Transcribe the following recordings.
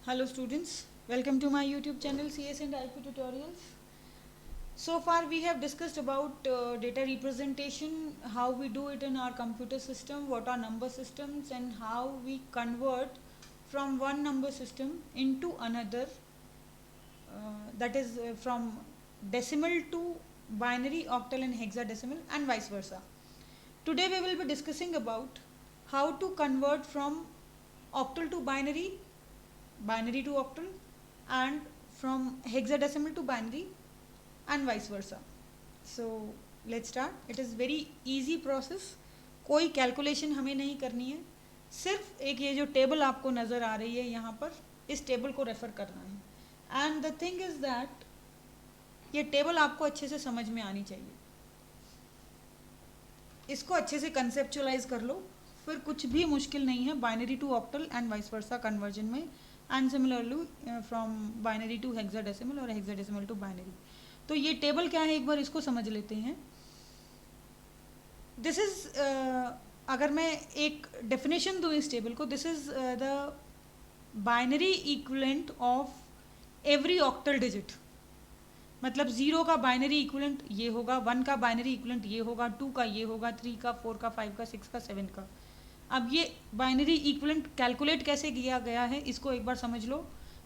Hello students, welcome to my YouTube channel CS and IP Tutorials. So far we have discussed about data representation, how we do it in our computer system, what are number systems and how we convert from one number system into another, that is from decimal to binary, octal and hexadecimal and vice versa. Today we will be discussing about how to convert from octal to binary, binary to octal and from hexadecimal to binary and vice versa. So let's start. It is very easy process. कोई calculation हमें नहीं करनी है, सिर्फ एक ये जो table आपको नज़र आ रही है यहाँ पर, इस टेबल को रेफ़र करना है. And the thing is that ये टेबल आपको अच्छे से समझ में आनी चाहिए. इसको अच्छे से कंसेप्चुअलाइज कर लो, फिर कुछ भी मुश्किल नहीं है binary to octal and vice versa conversion में, and similarly from binary to hexadecimal और हेक्साडेसिमल टू बाइनरी. तो ये टेबल क्या है एक बार इसको समझ लेते हैं. दिस इज अगर मैं एक डेफिनेशन दूँ इस टेबल को, this is the binary equivalent of every octal digit. मतलब 0 का बाइनरी इक्विवेलेंट ये होगा, 1 का बाइनरी इक्विवेलेंट ये होगा, 2 का ये होगा, 3 का, 4 का, 5 का, 6 का, 7 का. अब ये बाइनरी इक्विवेलेंट कैलकुलेट कैसे किया गया है इसको एक बार समझ लो.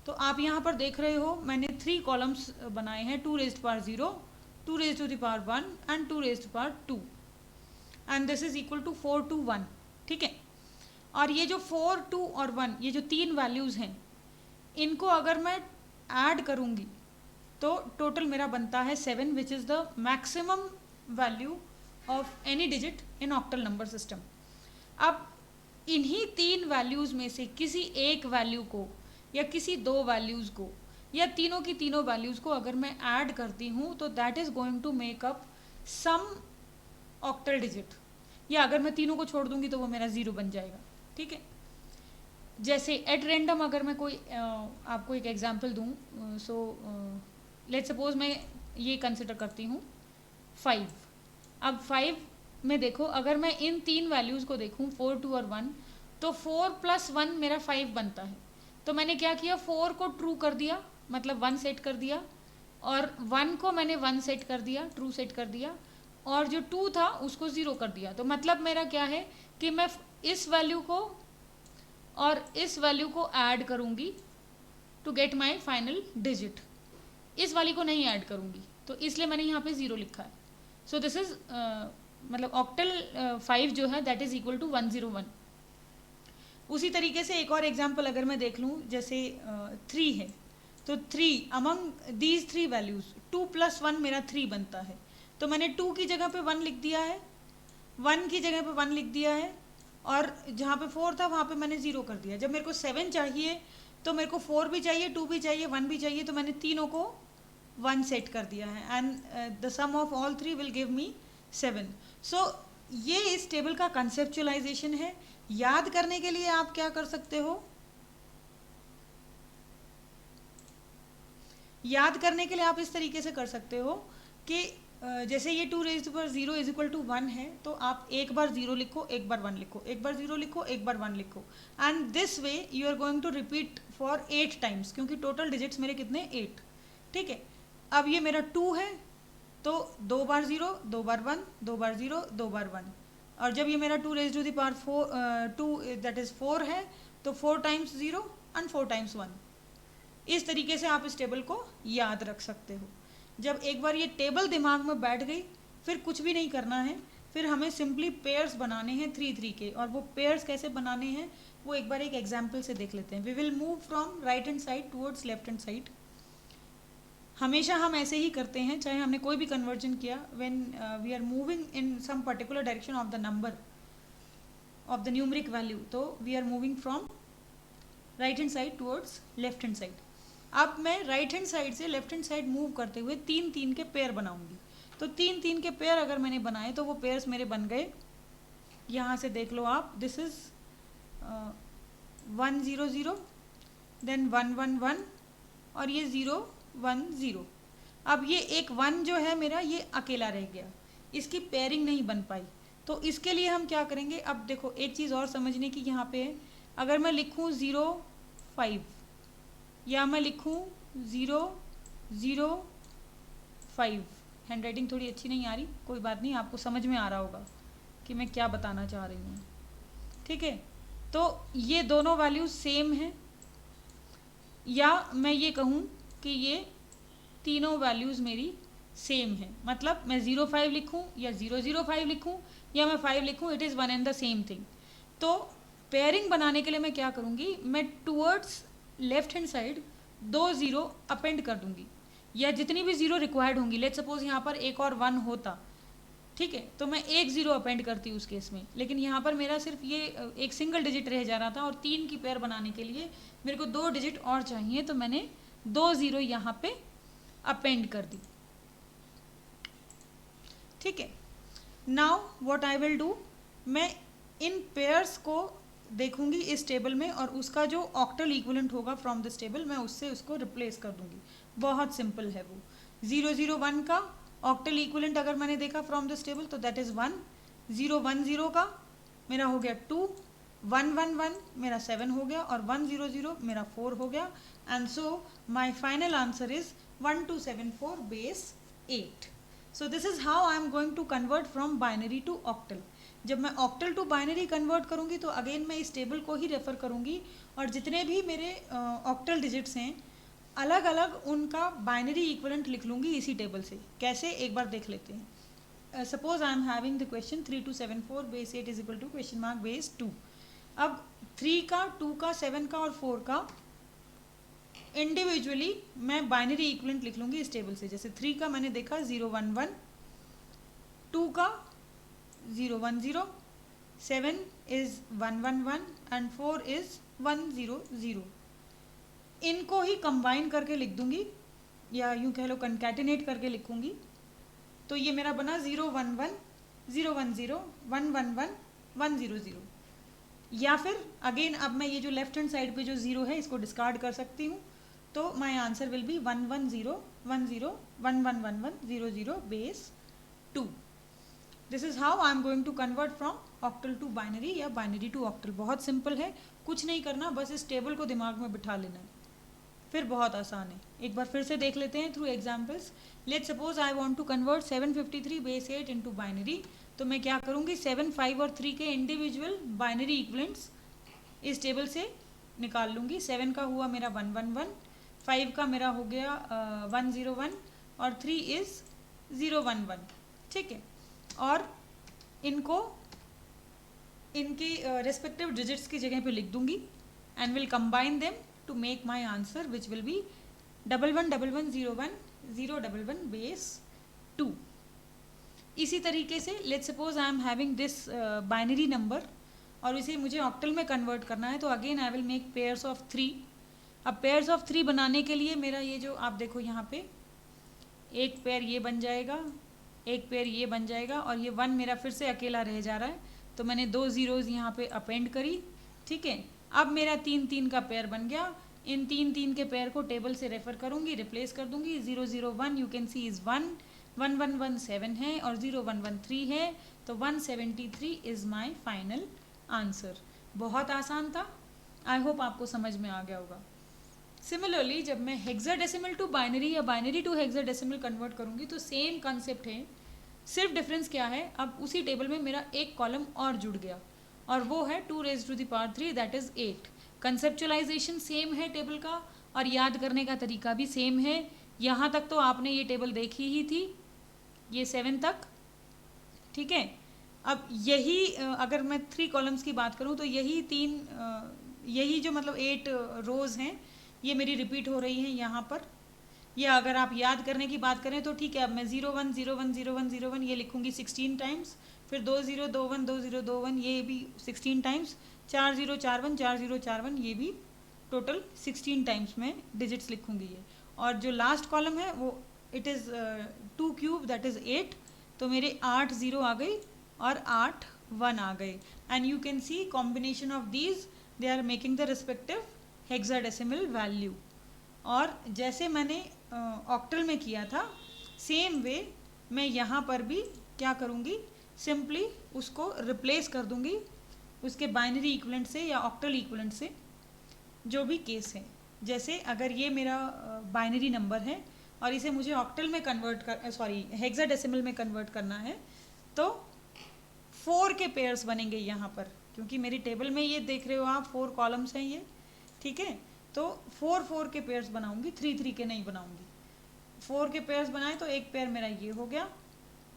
तो आप यहाँ पर देख रहे हो मैंने 3 कॉलम्स बनाए हैं, 2 raised power 0, 2 raised to the power 1 and 2 raised to power 2 and this is equal to 4 to 1. ठीक है. और ये जो 4, 2 और 1 ये जो तीन वैल्यूज़ हैं, इनको अगर मैं ऐड करूँगी तो टोटल मेरा बनता है 7, which is the maximum value of any digit in octal number system. अब इन्हीं तीन वैल्यूज़ में से किसी एक वैल्यू को या किसी दो वैल्यूज़ को या तीनों की तीनों वैल्यूज़ को अगर मैं ऐड करती हूँ तो that is going to make up some octal digit. या अगर मैं तीनों को छोड़ दूँगी तो वो मेरा 0 बन जाएगा. ठीक है. जैसे एट रेंडम अगर मैं कोई आपको एक एग्जांपल दूँ, सो लेट्स सपोज मैं ये कंसिडर करती हूँ 5. अब 5 में देखो, अगर मैं इन तीन वैल्यूज़ को देखूँ 4, 2 और 1, तो 4 + 1 मेरा 5 बनता है. तो मैंने क्या किया, 4 को ट्रू कर दिया, मतलब 1 सेट कर दिया, और 1 को मैंने 1 सेट कर दिया, ट्रू सेट कर दिया, और जो 2 था उसको 0 कर दिया. तो मतलब मेरा क्या है कि मैं इस वैल्यू को और इस वैल्यू को ऐड करूँगी to get my final digit. इस वाली को नहीं ऐड करूँगी, तो इसलिए मैंने यहाँ पे 0 लिखा है. सो दिस इज मतलब ऑक्टल 5 जो है दैट इज इक्वल टू 101. उसी तरीके से एक और एग्जांपल अगर मैं देख लूँ, जैसे 3 है, तो 3 अमंग दीज 3 वैल्यूज़ 2 + 1 मेरा 3 बनता है. तो मैंने 2 की जगह पे 1 लिख दिया है, 1 की जगह पे 1 लिख दिया है, और जहाँ पे 4 था वहाँ पे मैंने 0 कर दिया. जब मेरे को 7 चाहिए तो मेरे को 4 भी चाहिए, 2 भी चाहिए, 1 भी चाहिए, तो मैंने तीनों को 1 सेट कर दिया है, and the sum of all 3 will give me 7. So ये इस टेबल का कंसेप्चुअलाइजेशन है. याद करने के लिए आप क्या कर सकते हो, याद करने के लिए आप इस तरीके से कर सकते हो कि जैसे ये 2 raised to 0 is equal to 1 है, तो आप एक बार 0 लिखो, एक बार 1 लिखो, एक बार 0 लिखो, एक बार 1 लिखो, and this way you are going to repeat for 8 times, क्योंकि टोटल डिजिट्स मेरे कितने 8. ठीक है. अब ये मेरा 2 है, तो 2 बार 0, 2 बार 1, 2 बार 0, 2 बार 1. और जब ये मेरा 2 raised to the power 4 2 that is 4 है, तो 4 times 0 and 4 times 1. इस तरीके से आप इस टेबल को याद रख सकते हो. जब एक बार ये टेबल दिमाग में बैठ गई, फिर कुछ भी नहीं करना है, फिर हमें सिंपली पेयर्स बनाने हैं 3 3 के. और वो पेयर्स कैसे बनाने हैं वो एक बार एक एग्जाम्पल से देख लेते हैं. We will move from right hand side towards left hand side. हमेशा हम ऐसे ही करते हैं, चाहे हमने कोई भी कन्वर्जन किया. When we are moving in some particular direction of the number of the numeric value, तो we are moving from right hand side towards left hand side. अब मैं राइट हैंड साइड से लेफ्ट हैंड साइड मूव करते हुए 3 3 के pair बनाऊंगी. तो 3 3 के पेयर अगर मैंने बनाए तो वो पेयर्स मेरे बन गए. यहाँ से देख लो आप, दिस इज 1 0 0, देन 1 1 1, और ये 0 1 0. अब ये एक 1 जो है मेरा ये अकेला रह गया, इसकी पेयरिंग नहीं बन पाई. तो इसके लिए हम क्या करेंगे, अब देखो एक चीज़ और समझने की यहाँ पे है. अगर मैं लिखूँ 0 5, या मैं लिखूँ 005। हैंड राइटिंग थोड़ी अच्छी नहीं आ रही, कोई बात नहीं, आपको समझ में आ रहा होगा कि मैं क्या बताना चाह रही हूँ। ठीक है, तो ये दोनों वैल्यूज सेम हैं, या मैं ये कहूँ कि ये तीनों वैल्यूज मेरी सेम है। मतलब मैं 05 लिखूँ या 005 लिखूँ या मैं 5 लिखूँ, it is one and the same thing. तो पेयरिंग बनाने के लिए मैं क्या करूँगी, मैं towards left hand side 2 0 append कर दूँगी, या जितनी भी 0 रिक्वायर्ड होंगी। लेट्स सपोज यहाँ पर एक और 1 होता, ठीक है, तो मैं एक 0 अपेंड करती उस केस में। लेकिन यहाँ पर मेरा सिर्फ ये एक सिंगल डिजिट रह जा रहा था, और 3 की पेयर बनाने के लिए मेरे को 2 डिजिट और चाहिए, तो मैंने 2 0 यहाँ पे अपेंड कर दी। ठीक है, now what I will do, मैं इन पेयर्स को देखूंगी इस टेबल में, और उसका जो ऑक्टल इक्विवेलेंट होगा फ्रॉम दिस टेबल, मैं उससे उसको रिप्लेस कर दूंगी। बहुत सिंपल है वो। 001 का ऑक्टल इक्विवेलेंट अगर मैंने देखा फ्रॉम दिस टेबल तो दैट इज़ 1। 010 का मेरा हो गया 2, 111 मेरा 7 हो गया, और 100 मेरा 4 हो गया। And so my final answer is 1274 base 8। So this is how I am going to convert from binary to octal. जब मैं ऑक्टल टू बाइनरी कन्वर्ट करूंगी तो अगेन मैं इस टेबल को ही रेफर करूंगी, और जितने भी मेरे ऑक्टल डिजिट्स हैं अलग अलग उनका बाइनरी इक्विवेलेंट लिख लूंगी इसी टेबल से। कैसे, एक बार देख लेते हैं। Suppose I am having the question 3274 base 8 is equal to question mark base 2। अब 3 का, 2 का, 7 का और 4 का इंडिविजुअली मैं बाइनरी इक्विवेलेंट लिख लूंगी इस टेबल से। जैसे 3 का मैंने देखा 011, 2 का 010, 7 इज 111 एंड 4 इज 100। इनको ही कंबाइन करके लिख दूंगी, या यूं कह लो कंकैटिनेट करके लिखूंगी। तो ये मेरा बना 011, 010, 111, 100। या फिर अगेन अब मैं ये जो लेफ्ट हैंड साइड पे जो 0 है इसको डिस्कार्ड कर सकती हूँ। तो my answer will be 110, 10, 1111, 00 base 2। This is how I am going to convert from octal to binary या बाइनरी टू ऑक्टल। बहुत सिंपल है, कुछ नहीं करना, बस इस टेबल को दिमाग में बिठा लेना है, फिर बहुत आसान है। एक बार फिर से देख लेते हैं through examples. Let's suppose I want to convert 753 base 8 into binary. तो मैं क्या करूँगी, 7, 5 और 3 के इंडिविजुअल बाइनरी इक्विवेलेंट्स इस टेबल से निकाल लूँगी। 7 का हुआ मेरा 111, 5 का मेरा हो गया 101, और 3 इज़ 011। ठीक है, और इनको इनकी रेस्पेक्टिव डिजिट्स की जगह पे लिख दूंगी and will combine them to make my answer which will be 111101 011 base 2। इसी तरीके से let's suppose I am having this binary number और इसे मुझे ऑक्टल में कन्वर्ट करना है, तो again I will make pairs of 3। अब pairs of 3 बनाने के लिए मेरा ये जो आप देखो यहाँ पे एक पेयर ये बन जाएगा, एक पेयर ये बन जाएगा, और ये 1 मेरा फिर से अकेला रह जा रहा है, तो मैंने 2 zeros यहाँ पे अपेंड करी। ठीक है, अब मेरा 3 3 का पेयर बन गया। इन 3 3 के पेयर को टेबल से रेफर करूंगी, रिप्लेस कर दूंगी। 001 यू कैन सी इज 1, 1117 है, और 0113 है, तो 173 इज माय फाइनल आंसर। बहुत आसान था, आई होप आपको समझ में आ गया होगा। सिमिलरली जब मैं हेक्साडेसिमल टू बाइनरी या बाइनरी टू हेक्साडेसिमल कन्वर्ट करूंगी तो सेम कॉन्सेप्ट है, सिर्फ डिफरेंस क्या है, अब उसी टेबल में मेरा एक कॉलम और जुड़ गया, और वो है 2 raised to the power 3 that is 8। Conceptualisation same है टेबल का, और याद करने का तरीका भी सेम है। यहाँ तक तो आपने ये टेबल देखी ही थी, ये 7 तक। ठीक है, अब यही अगर मैं 3 कॉलम्स की बात करूँ तो यही जो मतलब 8 रोज हैं ये मेरी रिपीट हो रही हैं यहाँ पर। या अगर आप याद करने की बात करें तो ठीक है, अब मैं 01 01 01 01 ये लिखूँगी 16 टाइम्स, फिर 20 21 20 21 ये भी 16 टाइम्स, 4041 4041 ये भी टोटल 16 टाइम्स में डिजिट्स लिखूँगी ये। और जो लास्ट कॉलम है वो it is 2 cube that is 8, तो मेरे 8 0 आ गई और 8 1 आ गए। And you can see combination of these they are making the respective hexadecimal value. और जैसे मैंने ऑक्टल में किया था सेम वे मैं यहाँ पर भी क्या करूँगी, सिंपली उसको रिप्लेस कर दूँगी उसके बाइनरी इक्विवेलेंट से या ऑक्टल इक्विवेलेंट से, जो भी केस है। जैसे अगर ये मेरा बाइनरी नंबर है और इसे मुझे ऑक्टल में कन्वर्ट कर हेक्साडेसिमल में कन्वर्ट करना है, तो 4 के पेयर्स बनेंगे यहाँ पर, क्योंकि मेरी टेबल में ये देख रहे हो आप 4 कॉलम्स हैं ये, ठीक है। तो 4 के पेयर्स बनाऊंगी, 3 के नहीं बनाऊंगी। 4 के पेयर्स बनाए तो एक पेयर मेरा ये हो गया,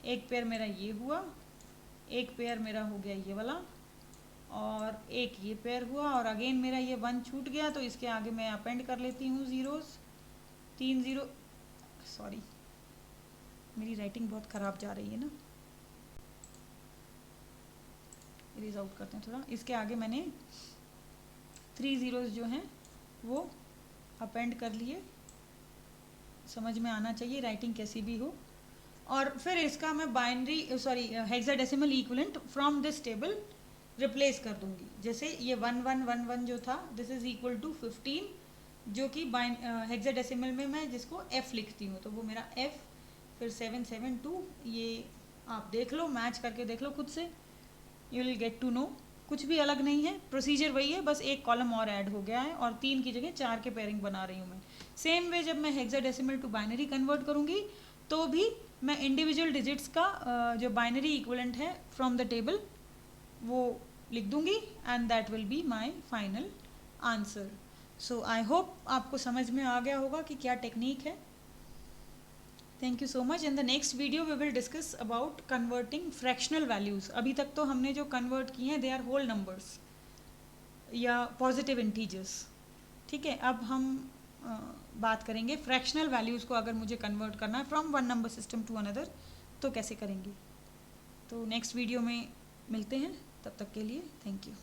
एक पेयर मेरा ये हुआ, एक पेयर मेरा हो गया ये वाला, और एक ये पेयर हुआ, और अगेन मेरा ये 1 छूट गया, तो इसके आगे मैं अपेंड कर लेती हूँ ज़ीरोज़, 3 ज़ीरो, सॉरी मेरी राइटिंग बहुत ख़राब जा रही है ना, इरेज आउट करते हैं थोड़ा। इसके आगे मैंने 3 ज़ीरोज़ जो हैं वो अपेंड कर लिए, समझ में आना चाहिए राइटिंग कैसी भी हो। और फिर इसका मैं binary hexadecimal equivalent from this table replace कर दूंगी। जैसे ये 1111 जो था, दिस इज इक्वल टू 15, जो कि हेक्साडेसिमल में मैं जिसको f लिखती हूँ, तो वो मेरा f, फिर 772, ये आप देख लो, मैच करके देख लो खुद से, you will get to know. कुछ भी अलग नहीं है, प्रोसीजर वही है, बस एक कॉलम और ऐड हो गया है और 3 की जगह 4 के पेयरिंग बना रही हूँ मैं। सेम वे जब मैं हेक्साडेसिमल टू बाइनरी कन्वर्ट करूँगी तो भी मैं इंडिविजुअल डिजिट्स का जो बाइनरी इक्विवेलेंट है फ्रॉम द टेबल वो लिख दूंगी, and that will be my final answer. So I hope आपको समझ में आ गया होगा कि क्या टेक्निक है। Thank you so much. In the next video we will discuss about converting fractional values. अभी तक तो हमने जो कन्वर्ट किए हैं दे आर होल नंबर्स या पॉजिटिव इंटीजर्स, ठीक है। अब हम बात करेंगे फ्रैक्शनल वैल्यूज़ को अगर मुझे कन्वर्ट करना है from one number system to another, तो कैसे करेंगे। तो नेक्स्ट वीडियो में मिलते हैं, तब तक के लिए थैंक यू।